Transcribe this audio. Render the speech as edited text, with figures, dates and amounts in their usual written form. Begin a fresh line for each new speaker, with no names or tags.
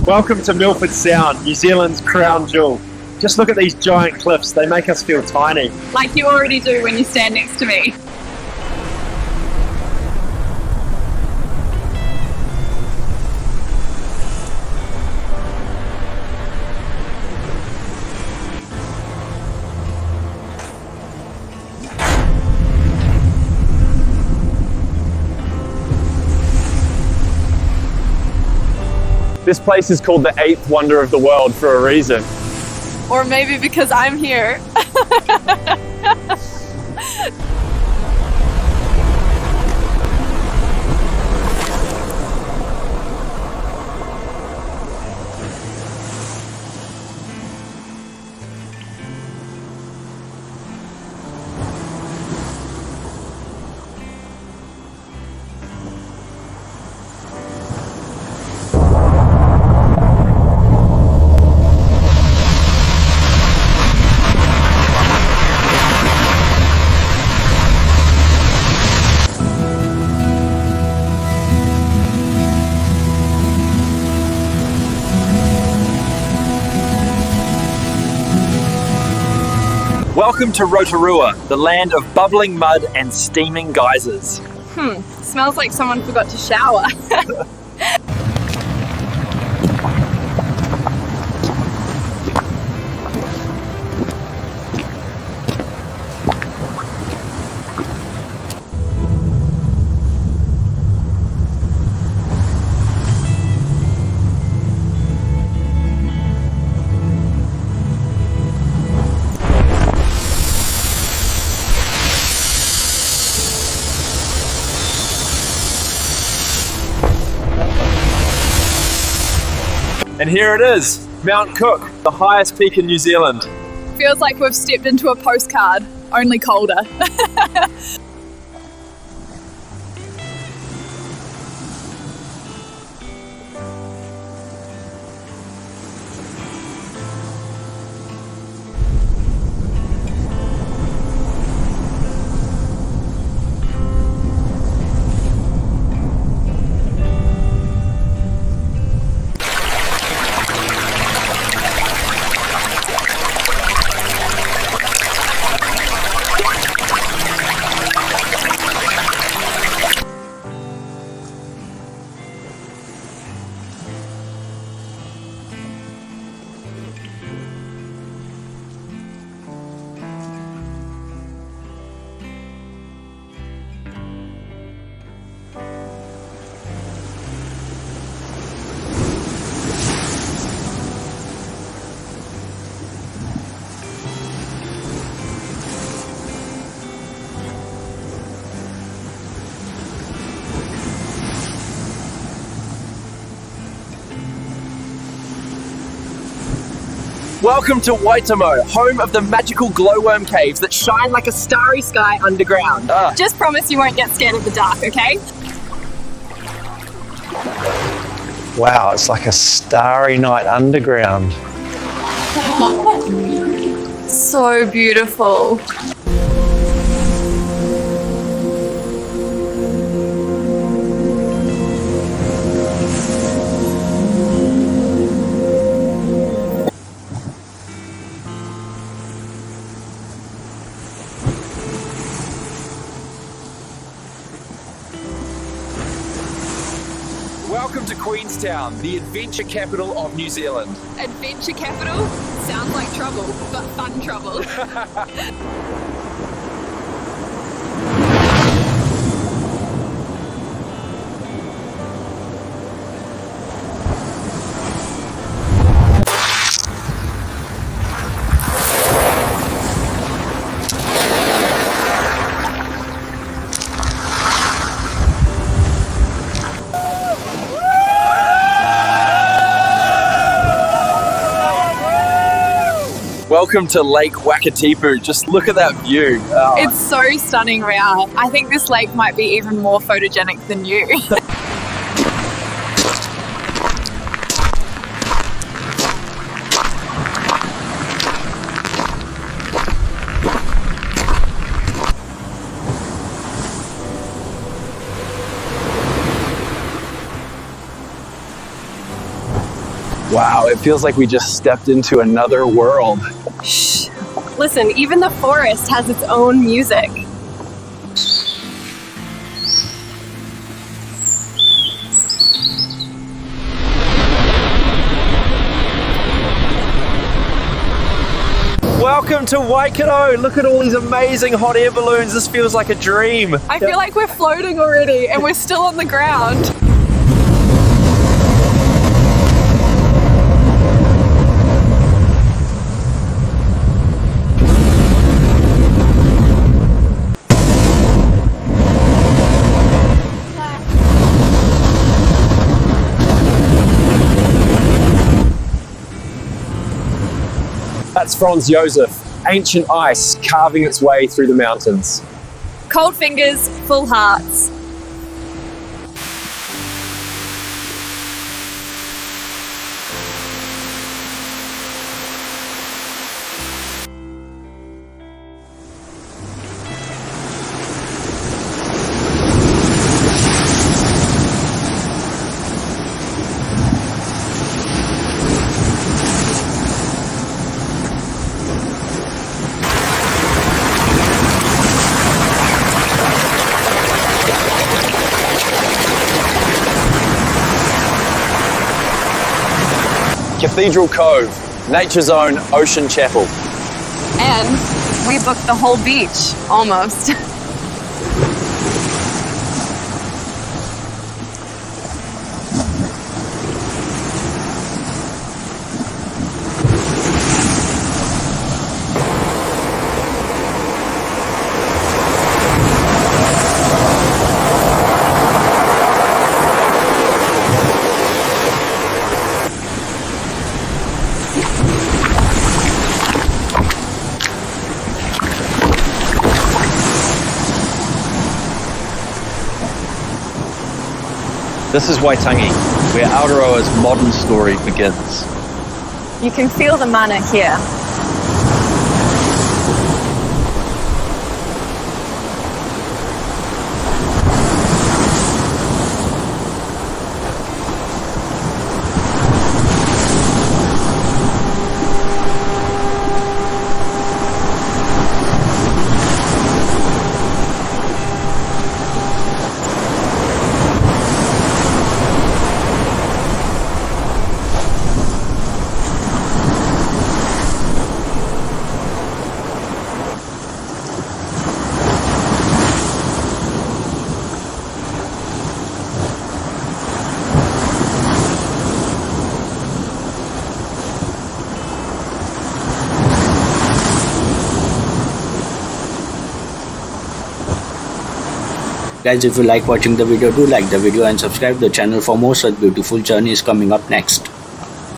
Welcome to Milford Sound, New Zealand's crown jewel. Just look at these giant cliffs, they make us feel tiny.
Like you already do when you stand next to me.
This place is called the 8th wonder of the world for a reason.
Or maybe because I'm here.
Welcome to Rotorua, the land of bubbling mud and steaming geysers.
Smells like someone forgot to shower.
And here it is, Mount Cook, the highest peak in New Zealand.
Feels like we've stepped into a postcard, only colder.
Welcome to Waitomo, home of the magical glowworm caves that shine like a starry sky underground.
Just promise you won't get scared of the dark, okay?
Wow, it's like a starry night underground.
So beautiful.
Welcome to Queenstown, the adventure capital of New Zealand.
Adventure capital? Sounds like trouble, but fun trouble.
Welcome to Lake Wakatipu. Just look at that view. Oh.
It's so stunning, Rhea. I think this lake might be even more photogenic than you.
Wow, it feels like we just stepped into another world.
Shh. Listen, even the forest has its own music.
Welcome to Waikato. Look at all these amazing hot air balloons. This feels like a dream.
I feel like we're floating already and we're still on the ground.
That's Franz Josef, ancient ice carving its way through the mountains.
Cold fingers, full hearts.
Cathedral Cove, nature's own ocean chapel.
And we booked the whole beach, almost.
This is Waitangi, where Aotearoa's modern story begins.
You can feel the mana here.
Guys, if you like watching the video, do like the video and subscribe the channel for more such beautiful journeys coming up next.